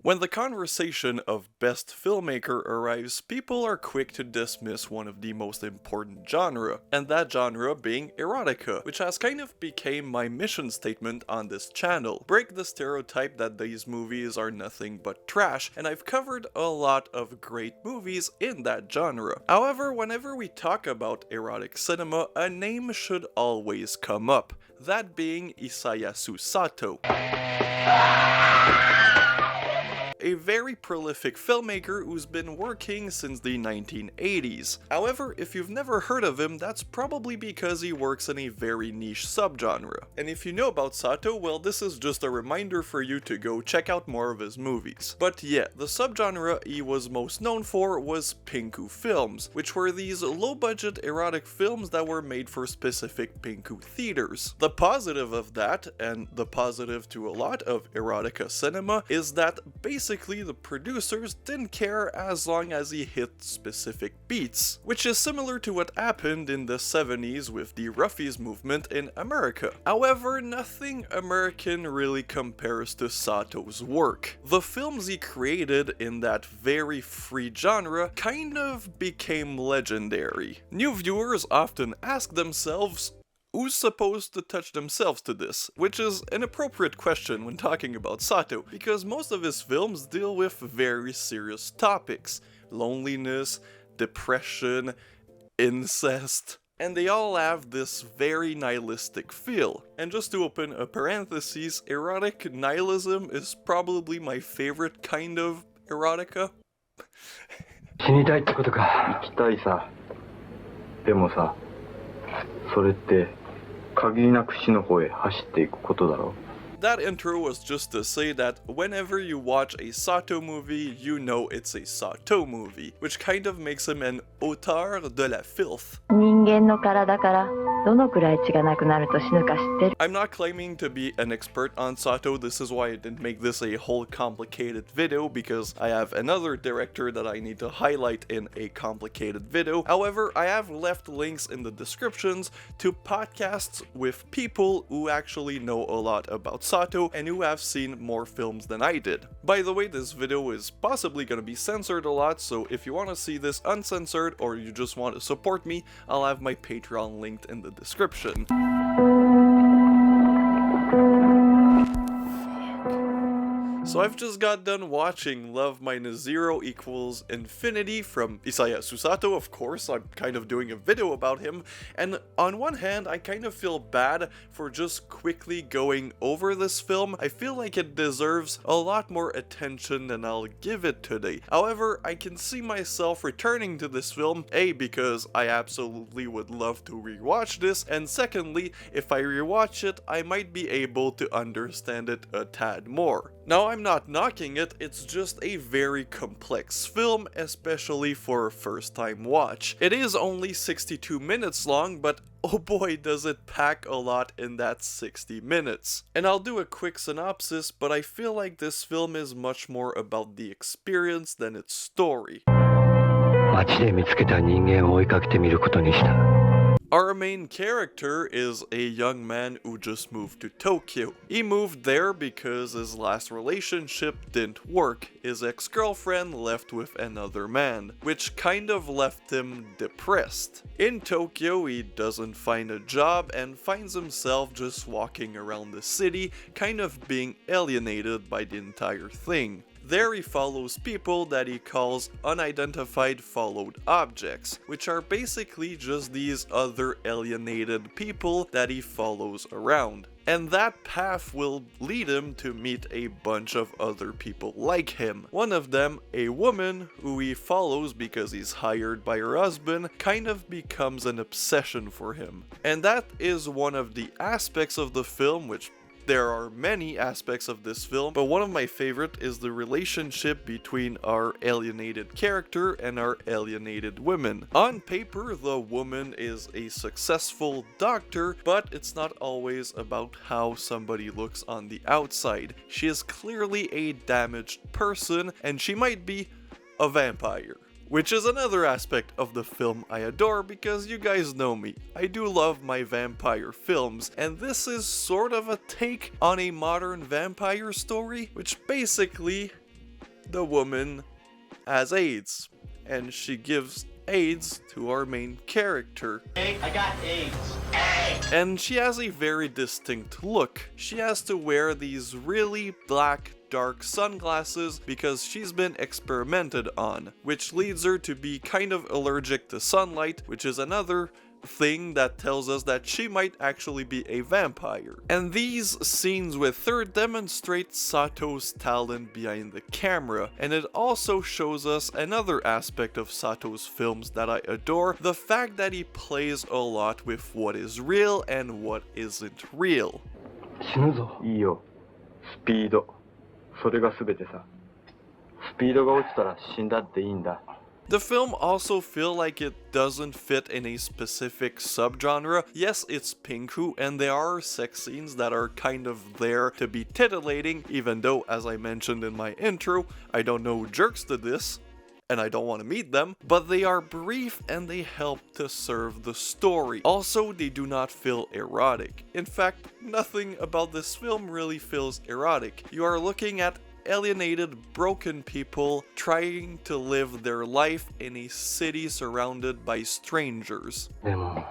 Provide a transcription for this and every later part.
When the conversation of best filmmaker arrives, people are quick to dismiss one of the most important genre, and that genre being erotica, which has kind of became my mission statement on this channel. Break the stereotype that these movies are nothing but trash, and I've covered a lot of great movies in that genre. However, whenever we talk about erotic cinema, a name should always come up, that being Hisayasu Sato. A very prolific filmmaker who's been working since the 1980s. However, if you've never heard of him, that's probably because he works in a very niche subgenre. And if you know about Sato, well, this is just a reminder for you to go check out more of his movies. But yeah, the subgenre he was most known for was pinku films, which were these low-budget erotic films that were made for specific pinku theaters. The positive of that, and the positive to a lot of erotica cinema, is that basically the producers didn't care as long as he hit specific beats, which is similar to what happened in the 70s with the Ruffies movement in America. However, nothing American really compares to Sato's work. The films he created in that very free genre kind of became legendary. New viewers often ask themselves, who's supposed to touch themselves to this? Which is an appropriate question when talking about Sato, because most of his films deal with very serious topics. Loneliness, depression, incest, and they all have this very nihilistic feel. And just to open a parenthesis, erotic nihilism is probably my favorite kind of erotica. 死にたいってことか。生きたいさ。でもさ、それって限りなく死の方へ走っていくことだろう。 That intro was just to say that whenever you watch a Sato movie, you know it's a Sato movie, which kind of makes him an auteur de la filth. 人間の体からどのくらい血がなくなると死ぬか知ってる? I'm not claiming to be an expert on Sato, this is why I didn't make this a whole complicated video, because I have another director that I need to highlight in a complicated video. However, I have left links in the descriptions to podcasts with people who actually know a lot about Sato and who have seen more films than I did. By the way, this video is possibly gonna be censored a lot, so if you want to see this uncensored or you just want to support me, I'll have my Patreon linked in the description. So I've just got done watching Love Minus Zero Equals Infinity from Hisayasu Sato. Of course, I'm kind of doing a video about him, and on one hand, I kind of feel bad for just quickly going over this film. I feel like it deserves a lot more attention than I'll give it today. However, I can see myself returning to this film, A, because I absolutely would love to rewatch this, and secondly, if I rewatch it, I might be able to understand it a tad more. Now, I'm not knocking it, it's just a very complex film, especially for a first-time watch. It is only 62 minutes long, but oh boy does it pack a lot in that 60 minutes. And I'll do a quick synopsis, but I feel like this film is much more about the experience than its story. 街で見つけた人間を追いかけてみることにした。 Our main character is a young man who just moved to Tokyo. He moved there because his last relationship didn't work. His ex-girlfriend left with another man, which kind of left him depressed. In Tokyo, he doesn't find a job and finds himself just walking around the city, kind of being alienated by the entire thing. There he follows people that he calls unidentified followed objects, which are basically just these other alienated people that he follows around. And that path will lead him to meet a bunch of other people like him. One of them, a woman who he follows because he's hired by her husband, kind of becomes an obsession for him. And that is one of the aspects of the film which there are many aspects of this film, but one of my favorite is the relationship between our alienated character and our alienated women. On paper, the woman is a successful doctor, but it's not always about how somebody looks on the outside. She is clearly a damaged person, and she might be a vampire. Which is another aspect of the film I adore, because you guys know me, I do love my vampire films, and this is sort of a take on a modern vampire story, which basically the woman has AIDS, and she gives AIDS to our main character. Hey, I got AIDS. And she has a very distinct look. She has to wear these really black, dark sunglasses because she's been experimented on, which leads her to be kind of allergic to sunlight, which is another thing that tells us that she might actually be a vampire. And these scenes with her demonstrate Sato's talent behind the camera, and it also shows us another aspect of Sato's films that I adore, the fact that he plays a lot with what is real and what isn't real. 死ぬぞ。いいよ。スピード。それが全てさ。スピードが落ちたら死んだっていいんだ。 The film also feel like it doesn't fit in a specific subgenre. Yes, it's pinku, and there are sex scenes that are kind of there to be titillating, even though, as I mentioned in my intro, I don't know jerks to this, and I don't want to meet them, but they are brief and they help to serve the story. Also, they do not feel erotic. In fact, nothing about this film really feels erotic. You are looking at alienated, broken people trying to live their life in a city surrounded by strangers. でも、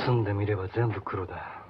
住んでみれば全部黒だ。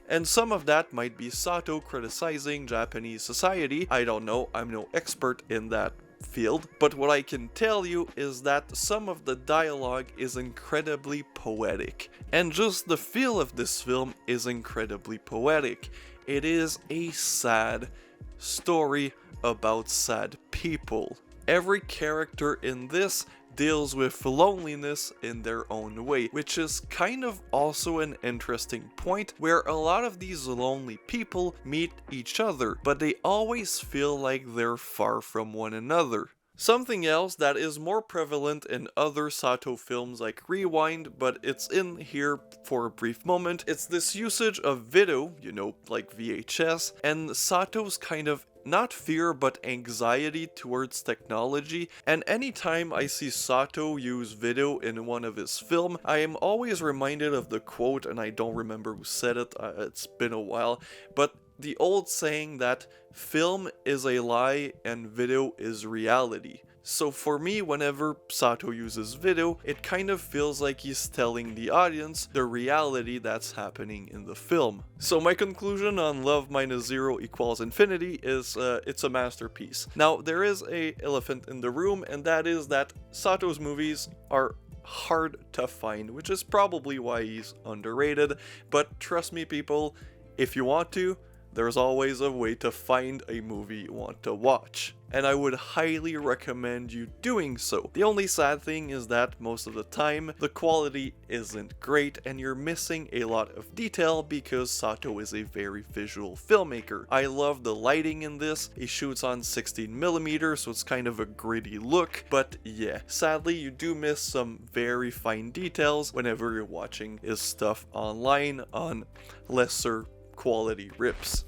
And some of that might be Sato criticizing Japanese society. I don't know, I'm no expert in that field, but what I can tell you is that some of the dialogue is incredibly poetic, and just the feel of this film is incredibly poetic. It is a sad story about sad people. Every character in this deals with loneliness in their own way, which is kind of also an interesting point where a lot of these lonely people meet each other, but they always feel like they're far from one another. Something else that is more prevalent in other Sato films like Rewind, but it's in here for a brief moment, it's this usage of video, you know, like VHS, and Sato's kind of not fear but anxiety towards technology, and anytime I see Sato use video in one of his film, I am always reminded of the quote, and I don't remember who said it, it's been a while, but the old saying that film is a lie and video is reality. So for me, whenever Sato uses video, it kind of feels like he's telling the audience the reality that's happening in the film. So my conclusion on Love Minus Zero Equals Infinity is it's a masterpiece. Now, there is a elephant in the room, and that is that Sato's movies are hard to find, which is probably why he's underrated, but trust me people, if you want to, there's always a way to find a movie you want to watch, and I would highly recommend you doing so. The only sad thing is that most of the time, the quality isn't great and you're missing a lot of detail because Sato is a very visual filmmaker. I love the lighting in this. He shoots on 16mm, so it's kind of a gritty look, but yeah, sadly you do miss some very fine details whenever you're watching his stuff online on lesser quality rips.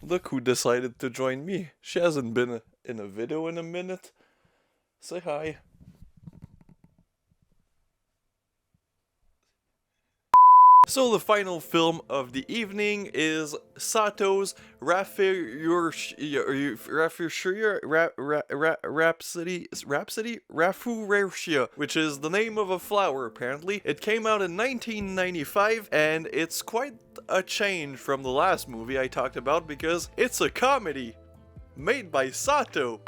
Look who decided to join me. She hasn't been in a video in a minute. Say hi. So the final film of the evening is Sato's Rafu Ria, which is the name of a flower apparently. It came out in 1995 and it's quite a change from the last movie I talked about because it's a comedy made by Sato.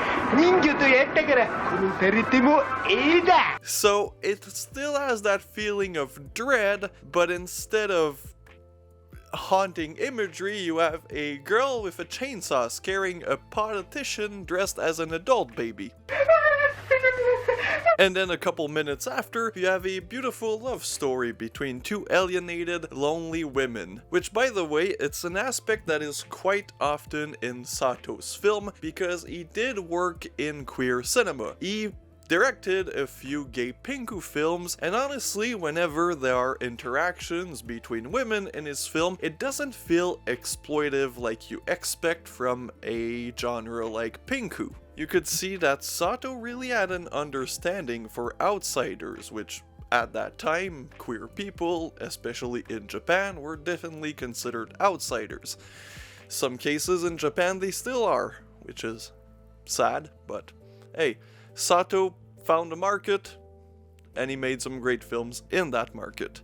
So it still has that feeling of dread, but instead of haunting imagery, you have a girl with a chainsaw scaring a politician dressed as an adult baby. And then a couple minutes after, you have a beautiful love story between two alienated, lonely women. Which, by the way, it's an aspect that is quite often in Sato's film, because he did work in queer cinema. He directed a few gay pinku films, and honestly, whenever there are interactions between women in his film, it doesn't feel exploitive like you expect from a genre like pinku. You could see that Sato really had an understanding for outsiders, which at that time, queer people, especially in Japan, were definitely considered outsiders. Some cases in Japan they still are, which is sad, but hey, Sato found a market, and he made some great films in that market.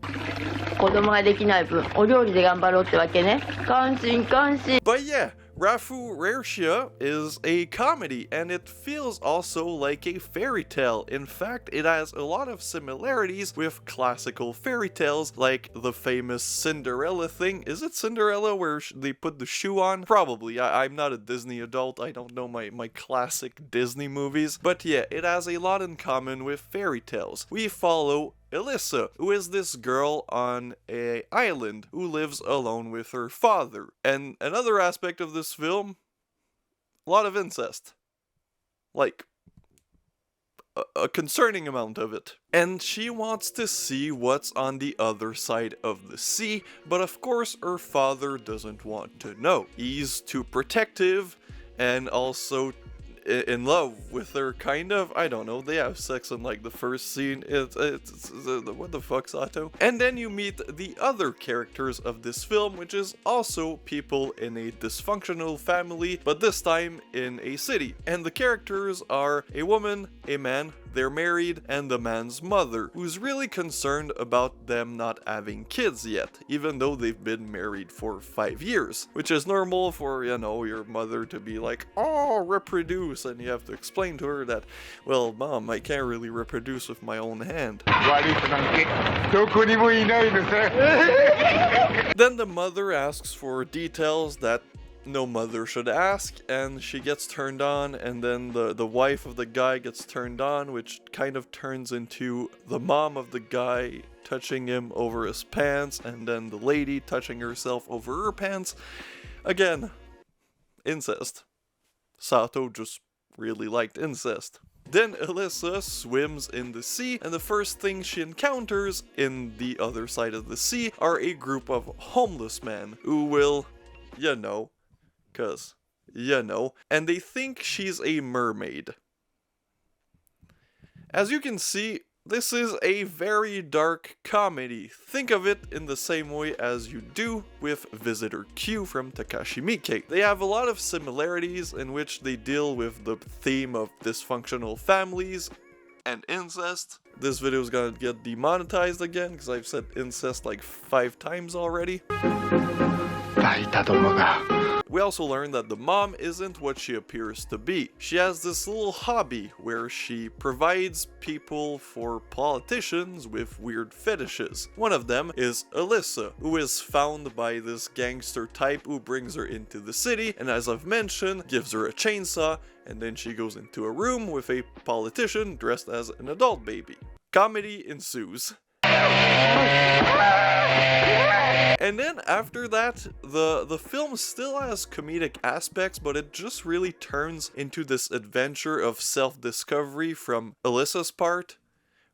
子供ができない分お料理で頑張ろうってわけね。感心感心。 But yeah, Rafu Ria is a comedy, and it feels also like a fairy tale. In fact, it has a lot of similarities with classical fairy tales, like the famous Cinderella thing. Is it Cinderella where they put the shoe on? Probably. I'm not a Disney adult. I don't know my classic Disney movies. But yeah, it has a lot in common with fairy tales. We follow Elissa, who is this girl on an island who lives alone with her father. And another aspect of this film, a lot of incest. Like, a concerning amount of it. And she wants to see what's on the other side of the sea, but of course her father doesn't want to know. He's too protective and also in love with her, kind of. I don't know, they have sex in like the first scene. It's what the fuck, Sato? And then you meet the other characters of this film, which is also people in a dysfunctional family, but this time in a city. And the characters are a woman, a man, they're married, and the man's mother, who's really concerned about them not having kids yet, even though they've been married for 5 years, which is normal for, you know, your mother to be like, oh, reproduce, and you have to explain to her that, well, mom, I can't really reproduce with my own hand. Then the mother asks for details that no mother should ask, and she gets turned on, and then the wife of the guy gets turned on, which kind of turns into the mom of the guy touching him over his pants, and then the lady touching herself over her pants. Again, incest. Sato just really liked incest. Then Elissa swims in the sea, and the first thing she encounters in the other side of the sea are a group of homeless men who will, you know, and they think she's a mermaid. As you can see, this is a very dark comedy. Think of it in the same way as you do with Visitor Q from Takashi Miike. They have a lot of similarities in which they deal with the theme of dysfunctional families and incest. This video is gonna get demonetized again because I've said incest like 5 times already. We also learn that the mom isn't what she appears to be. She has this little hobby where she provides people for politicians with weird fetishes. One of them is Elissa, who is found by this gangster type who brings her into the city, and as I've mentioned, gives her a chainsaw, and then she goes into a room with a politician dressed as an adult baby. Comedy ensues. And then after that, the film still has comedic aspects, but it just really turns into this adventure of self-discovery from Elissa's part.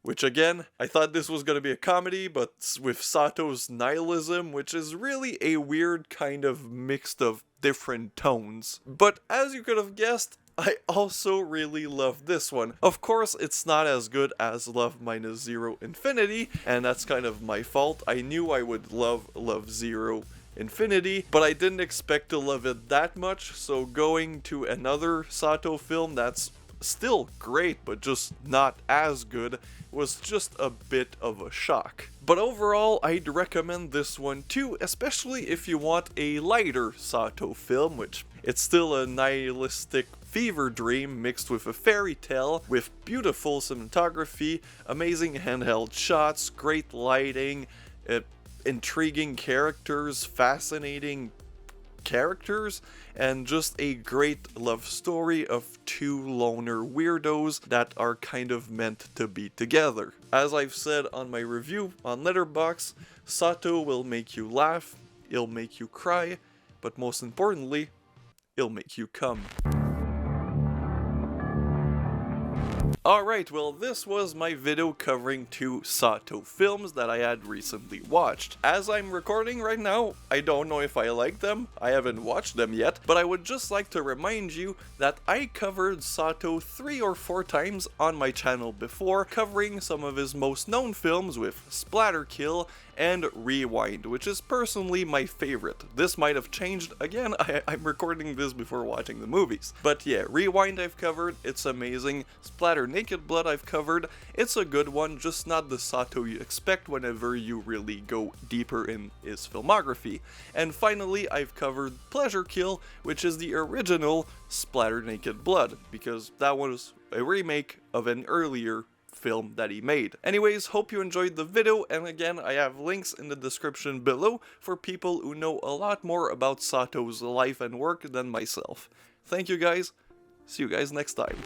Which again, I thought this was going to be a comedy, but with Sato's nihilism, which is really a weird kind of mix of different tones. But as you could have guessed, I also really love this one. Of course, it's not as good as Love Minus Zero Infinity, and that's kind of my fault. I knew I would love Love Zero Infinity, but I didn't expect to love it that much, so going to another Sato film that's still great, but just not as good, was just a bit of a shock. But overall, I'd recommend this one too, especially if you want a lighter Sato film, which it's still a nihilistic fever dream mixed with a fairy tale, with beautiful cinematography, amazing handheld shots, great lighting, intriguing characters, fascinating characters, and just a great love story of 2 loner weirdos that are kind of meant to be together. As I've said on my review on Letterboxd, Sato will make you laugh, he'll make you cry, but most importantly, he'll make you come. Alright, well this was my video covering 2 Sato films that I had recently watched. As I'm recording right now, I don't know if I like them, I haven't watched them yet, but I would just like to remind you that I covered Sato 3 or 4 times on my channel before, covering some of his most known films with Splatter Kill and Rewind, which is personally my favorite. This might have changed, again, I'm recording this before watching the movies. But yeah, Rewind I've covered, it's amazing. Splatter Naked Blood I've covered, it's a good one, just not the Sato you expect whenever you really go deeper in his filmography. And finally, I've covered Pleasure Kill, which is the original Splatter Naked Blood, because that was a remake of an earlier film that he made. Anyways, hope you enjoyed the video, and again, I have links in the description below for people who know a lot more about Sato's life and work than myself. Thank you guys, see you guys next time.